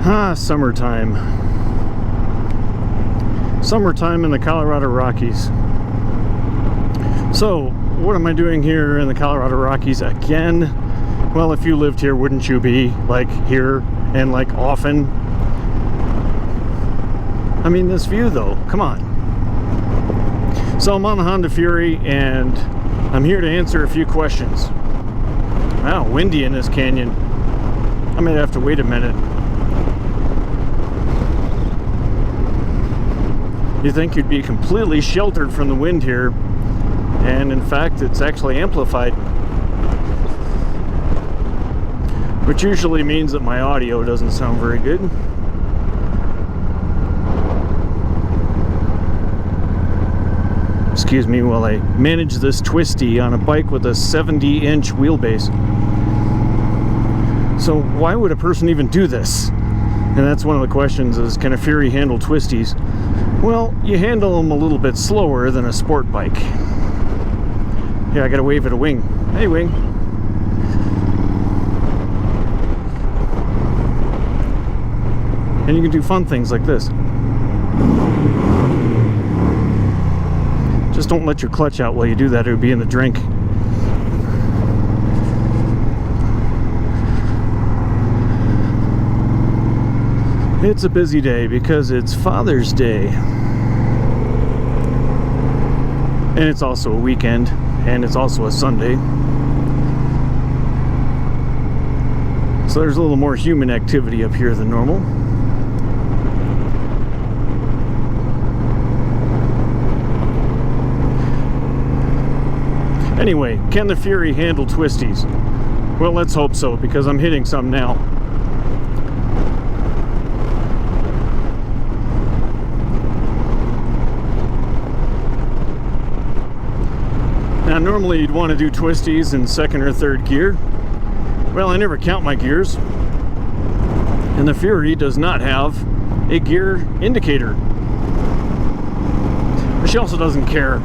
Summertime. Summertime in the Colorado Rockies. So, what am I doing here in the Colorado Rockies again? Well, if you lived here, wouldn't you be, like, here and, like, often? I mean, this view, though, come on. So, I'm on the Honda Fury, and I'm here to answer a few questions. Wow, windy in this canyon. I might have to wait a minute. You think you'd be completely sheltered from the wind here, and in fact it's actually amplified, which usually means that my audio doesn't sound very good. Excuse me while I manage this twisty on a bike with a 70-inch wheelbase. So why would a person even do this? And that's one of the questions, is can a Fury handle twisties? Well, you handle them a little bit slower than a sport bike. Yeah, I gotta wave at a Wing. Hey, Wing. And you can do fun things like this. Just don't let your clutch out while you do that, it would be in the drink. It's a busy day because it's Father's Day. And it's also a weekend, and it's also a Sunday. So there's a little more human activity up here than normal. Anyway, can the Fury handle twisties? Well, let's hope so, because I'm hitting some now. Now, normally you'd want to do twisties in second or third gear. Well, I never count my gears. And the Fury does not have a gear indicator. But she also doesn't care,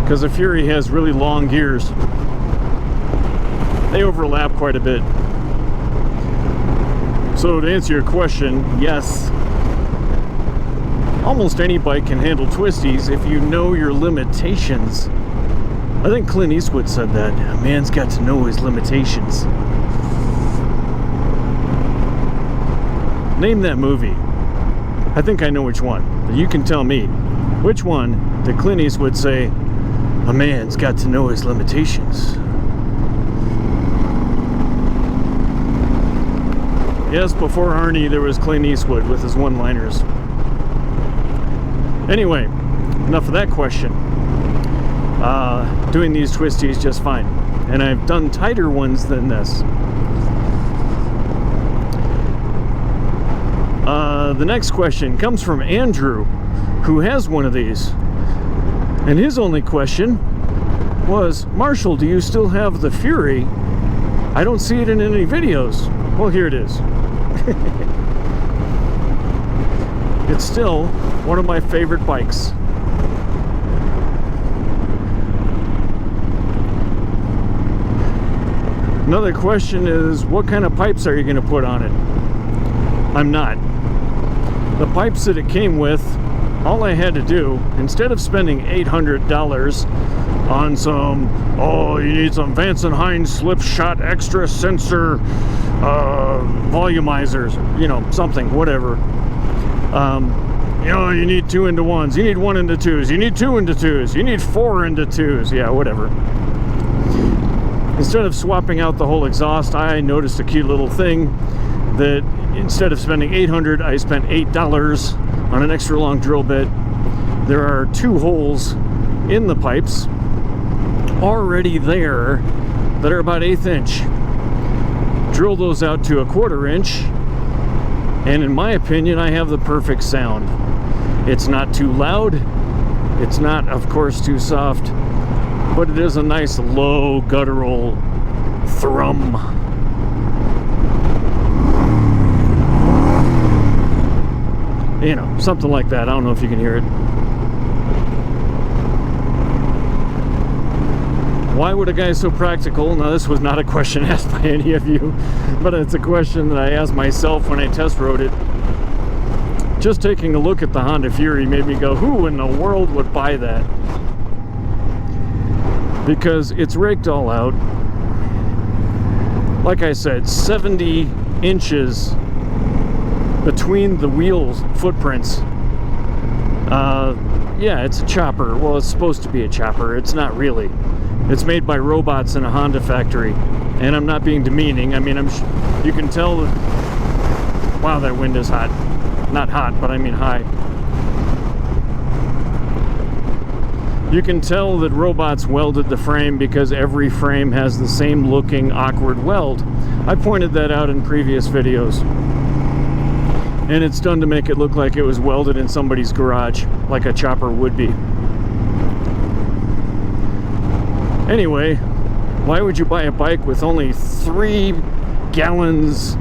because the Fury has really long gears. They overlap quite a bit. So to answer your question, yes, almost any bike can handle twisties if you know your limitations. I think Clint Eastwood said that. A man's got to know his limitations. Name that movie. I think I know which one. But you can tell me, which one did Clint Eastwood say, a man's got to know his limitations? Yes, before Arnie, there was Clint Eastwood with his one-liners. Anyway, enough of that question. Doing these twisties just fine, and I've done tighter ones than this. The next question comes from Andrew, who has one of these, and his only question was, Marshall, do you still have the Fury? I don't see it in any videos. Well, here it is. It's still one of my favorite bikes. Another question is, what kind of pipes are you going to put on it? I'm not. The pipes that it came with, all I had to do, instead of spending $800 on some, you need some Vance & Hines slip shot extra sensor volumizers, something, whatever. You need 2 into 1s, you need 1 into 2s, you need 2 into 2s, you need 4 into 2s, yeah, whatever. Instead of swapping out the whole exhaust, I noticed a cute little thing that instead of spending $800, I spent $8 on an extra long drill bit. There are 2 holes in the pipes already there that are about 1/8 inch. Drill those out to 1/4 inch, and in my opinion, I have the perfect sound. It's not too loud, it's not, of course, too soft, but it is a nice low guttural thrum. Something like that. I don't know if you can hear it. Why would a guy so practical? Now, this was not a question asked by any of you, but it's a question that I asked myself when I test rode it. Just taking a look at the Honda Fury made me go, who in the world would buy that? Because it's raked all out. Like I said, 70 inches between the wheels footprints. Yeah, it's a chopper. Well, it's supposed to be a chopper. It's not really. It's made by robots in a Honda factory. And I'm not being demeaning. I mean, you can tell that, wow, that wind is hot. Not hot, but I mean high. You can tell that robots welded the frame because every frame has the same looking awkward weld. I pointed that out in previous videos. And it's done to make it look like it was welded in somebody's garage, like a chopper would be. Anyway, why would you buy a bike with only 3 gallons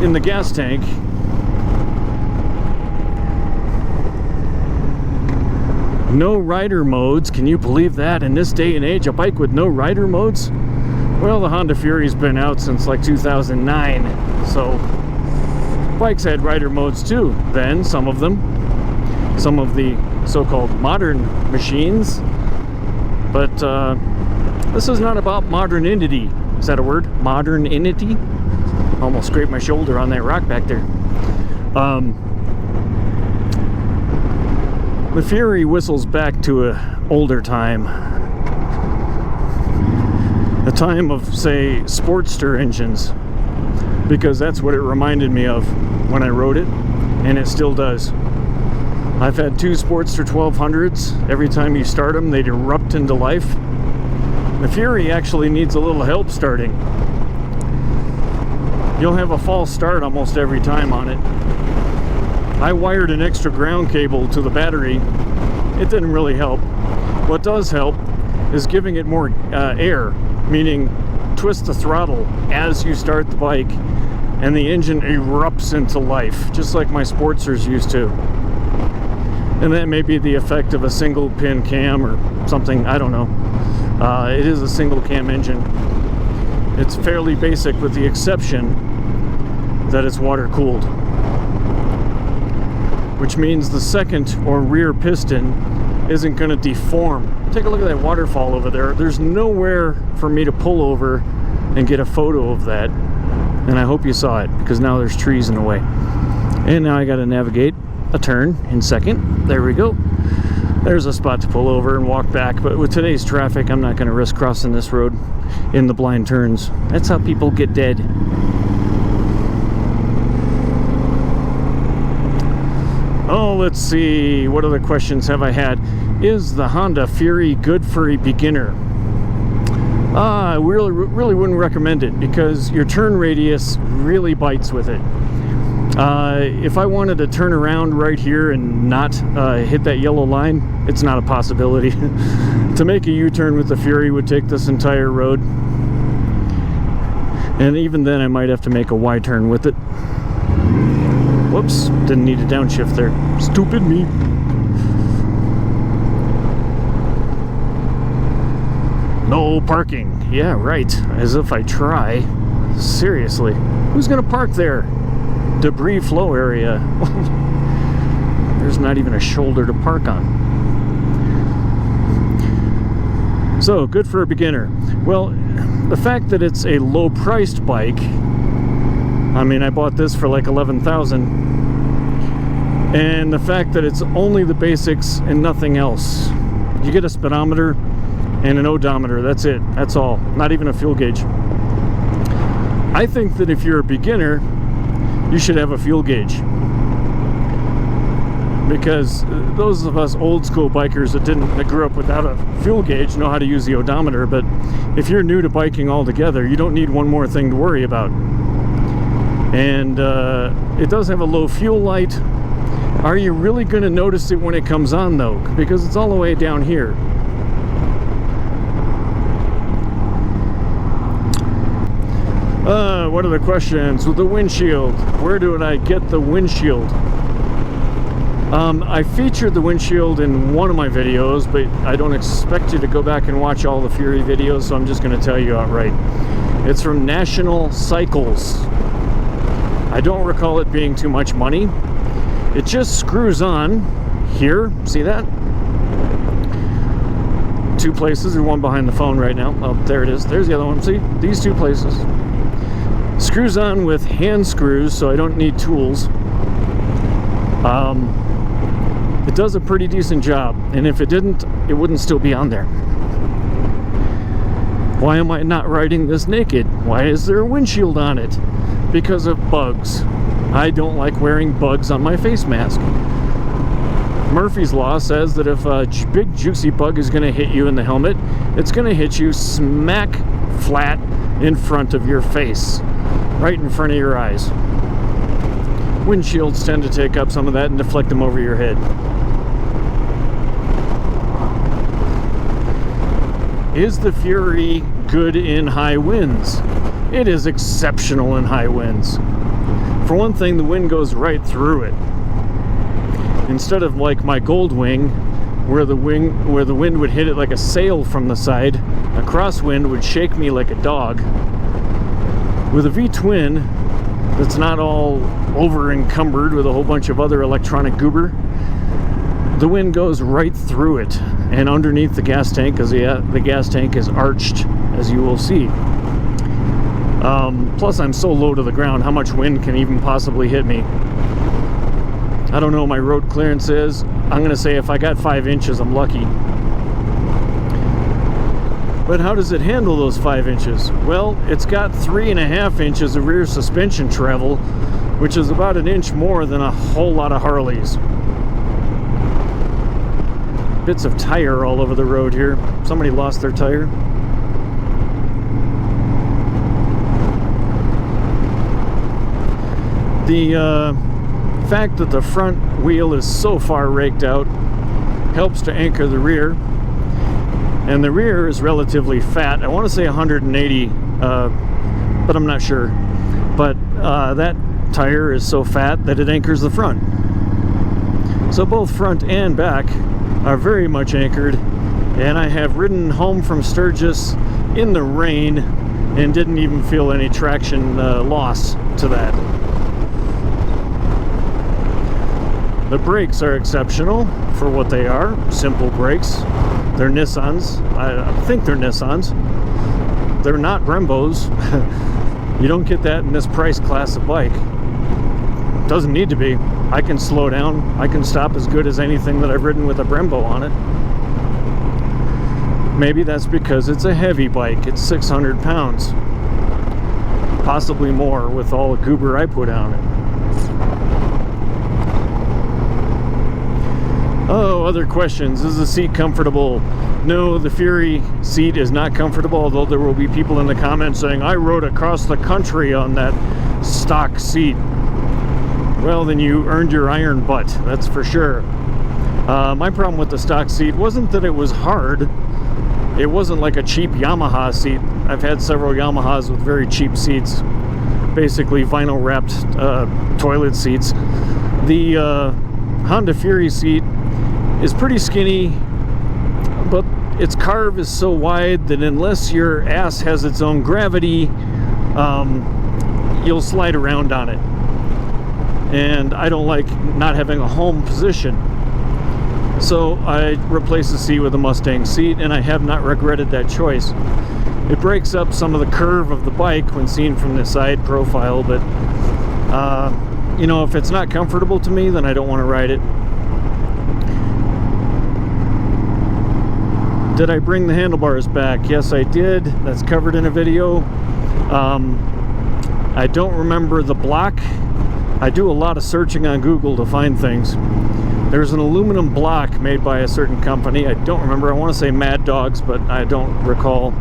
in the gas tank? No rider modes. Can you believe that? In this day and age, a bike with no rider modes? Well, the Honda Fury's been out since like 2009, so bikes had rider modes too. Then some of them, some of the so-called modern machines. But this is not about modernity. Is that a word? Modernity? Almost scraped my shoulder on that rock back there. The Fury whistles back to an older time. The time of, say, Sportster engines. Because that's what it reminded me of when I rode it, and it still does. I've had 2 Sportster 1200s. Every time you start them, they'd erupt into life. The Fury actually needs a little help starting. You'll have a false start almost every time on it. I wired an extra ground cable to the battery. It didn't really help. What does help is giving it more air, meaning twist the throttle as you start the bike and the engine erupts into life, just like my Sportsters used to. And that may be the effect of a single pin cam or something, I don't know. It is a single cam engine. It's fairly basic with the exception that it's water cooled, which means the second or rear piston isn't going to deform. Take a look at that waterfall over there. There's nowhere for me to pull over and get a photo of that. And I hope you saw it, because now there's trees in the way. And now I got to navigate a turn in second. There we go. There's a spot to pull over and walk back. But with today's traffic, I'm not going to risk crossing this road in the blind turns. That's how people get dead. Oh, let's see. What other questions have I had? Is the Honda Fury good for a beginner? I really wouldn't recommend it, because your turn radius really bites with it. If I wanted to turn around right here and not hit that yellow line, it's not a possibility. To make a U-turn with the Fury would take this entire road. And even then I might have to make a Y-turn with it. Whoops, didn't need a downshift there. Stupid me. No parking. Yeah, right. As if I try. Seriously. Who's gonna park there? Debris flow area. There's not even a shoulder to park on. So, good for a beginner. Well, the fact that it's a low-priced bike, I mean, I bought this for like $11,000, and the fact that it's only the basics and nothing else. You get a speedometer and an odometer, that's it, that's all, not even a fuel gauge. I think that if you're a beginner, you should have a fuel gauge, because those of us old school bikers that grew up without a fuel gauge know how to use the odometer. But if you're new to biking altogether, you don't need one more thing to worry about. And it does have a low fuel light. Are you really going to notice it when it comes on, though? Because it's all the way down here. What are the questions with the windshield? Where do I get the windshield? I featured the windshield in one of my videos, but I don't expect you to go back and watch all the Fury videos, so I'm just going to tell you outright. It's from National Cycles. I don't recall it being too much money. It just screws on here. See that? Two places. There's one behind the phone right now. Oh, there it is. There's the other one. See? These two places. Screws on with hand screws, so I don't need tools. It does a pretty decent job, and if it didn't, it wouldn't still be on there. Why am I not riding this naked? Why is there a windshield on it? Because of bugs. I don't like wearing bugs on my face mask. Murphy's Law says that if a big juicy bug is going to hit you in the helmet, it's going to hit you smack flat in front of your face, right in front of your eyes. Windshields tend to take up some of that and deflect them over your head. Is the Fury good in high winds? It is exceptional in high winds. For one thing, the wind goes right through it. Instead of like my Goldwing, where the wind would hit it like a sail from the side, a crosswind would shake me like a dog. With a V-twin that's not all over encumbered with a whole bunch of other electronic goober, the wind goes right through it and underneath the gas tank, because the gas tank is arched, as you will see. Plus I'm so low to the ground, how much wind can even possibly hit me? I don't know what my road clearance is. I'm going to say if I got 5 inches, I'm lucky. But how does it handle those 5 inches? Well, it's got 3.5 inches of rear suspension travel, which is about an inch more than a whole lot of Harleys. Bits of tire all over the road here. Somebody lost their tire. The fact that the front wheel is so far raked out helps to anchor the rear. And the rear is relatively fat. I want to say 180, but I'm not sure. But that tire is so fat that it anchors the front. So both front and back are very much anchored, and I have ridden home from Sturgis in the rain and didn't even feel any traction loss to that. The brakes are exceptional for what they are. Simple brakes. They're Nissans. I think they're Nissans. They're not Brembos. You don't get that in this price class of bike. Doesn't need to be. I can slow down. I can stop as good as anything that I've ridden with a Brembo on it. Maybe that's because it's a heavy bike. It's 600 pounds. Possibly more with all the goober I put on it. Oh, other questions. Is the seat comfortable? No, the Fury seat is not comfortable, although there will be people in the comments saying, I rode across the country on that stock seat. Well, then you earned your iron butt, that's for sure. My problem with the stock seat wasn't that it was hard. It wasn't like a cheap Yamaha seat. I've had several Yamahas with very cheap seats. Basically vinyl wrapped toilet seats. The Honda Fury seat is pretty skinny, but its carve is so wide that unless your ass has its own gravity, you'll slide around on it. And I don't like not having a home position. So I replaced the seat with a Mustang seat, and I have not regretted that choice. It breaks up some of the curve of the bike when seen from the side profile, but you know, if it's not comfortable to me, then I don't want to ride it. Did I bring the handlebars back? Yes, I did. That's covered in a video. I don't remember the block. I do a lot of searching on Google to find things. There's an aluminum block made by a certain company. I don't remember. I want to say Mad Dogs, but I don't recall.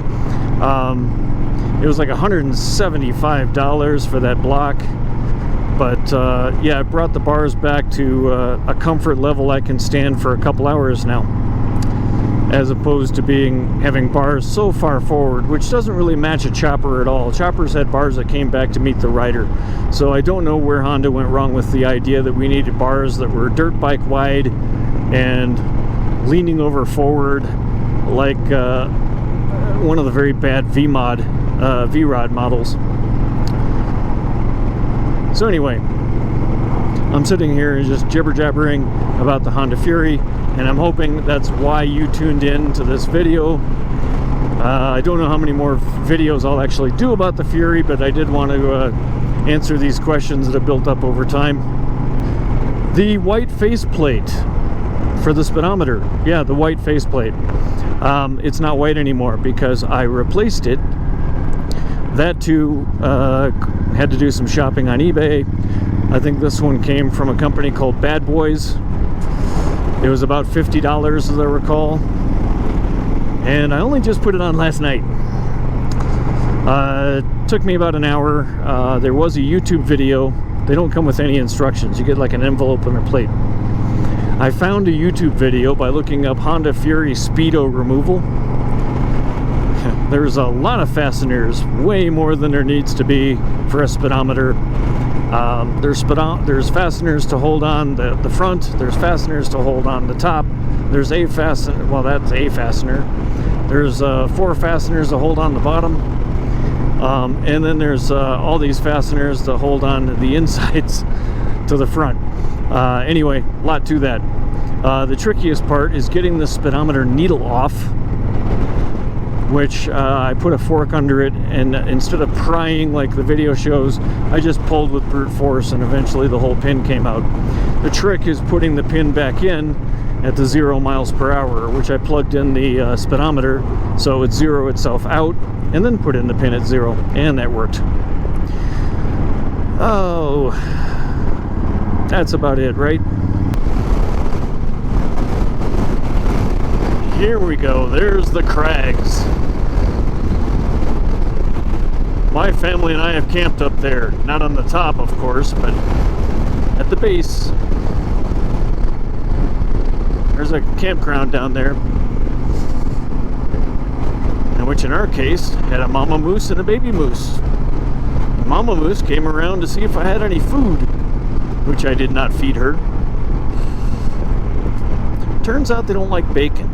It was like $175 for that block. But yeah, I brought the bars back to a comfort level I can stand for a couple hours now. as opposed to having bars so far forward, which doesn't really match a chopper at all. Choppers had bars that came back to meet the rider. So I don't know where Honda went wrong with the idea that we needed bars that were dirt bike wide and leaning over forward like one of the very bad V-Rod models. So anyway, I'm sitting here just jibber-jabbering about the Honda Fury, and I'm hoping that's why you tuned in to this video. I don't know how many more videos I'll actually do about the Fury, but I did want to answer these questions that have built up over time. The white faceplate for the speedometer. Yeah, the white faceplate. It's not white anymore because I replaced it. That too had to do some shopping on eBay. I think this one came from a company called Bad Boys. It was about $50 as I recall. And I only just put it on last night. It took me about an hour. There was a YouTube video. They don't come with any instructions. You get like an envelope and a plate. I found a YouTube video by looking up Honda Fury Speedo removal. There's a lot of fasteners, way more than there needs to be for a speedometer. There's fasteners to hold on the front. There's fasteners to hold on the top. There's a fastener. Well, that's a fastener. There's 4 fasteners to hold on the bottom. And then there's all these fasteners to hold on the insides to the front. Anyway, a lot to that. The trickiest part is getting the speedometer needle off, which I put a fork under it, and instead of prying like the video shows, I just pulled with brute force, and eventually the whole pin came out. The trick is putting the pin back in at the 0 miles per hour, which I plugged in the speedometer so it would zero itself out, and then put in the pin at 0, and that worked. Oh, that's about it, right? Here we go, there's the crags. My family and I have camped up there. Not on the top, of course, but at the base. There's a campground down there. And which in our case had a mama moose and a baby moose. Mama moose came around to see if I had any food, which I did not feed her. Turns out they don't like bacon.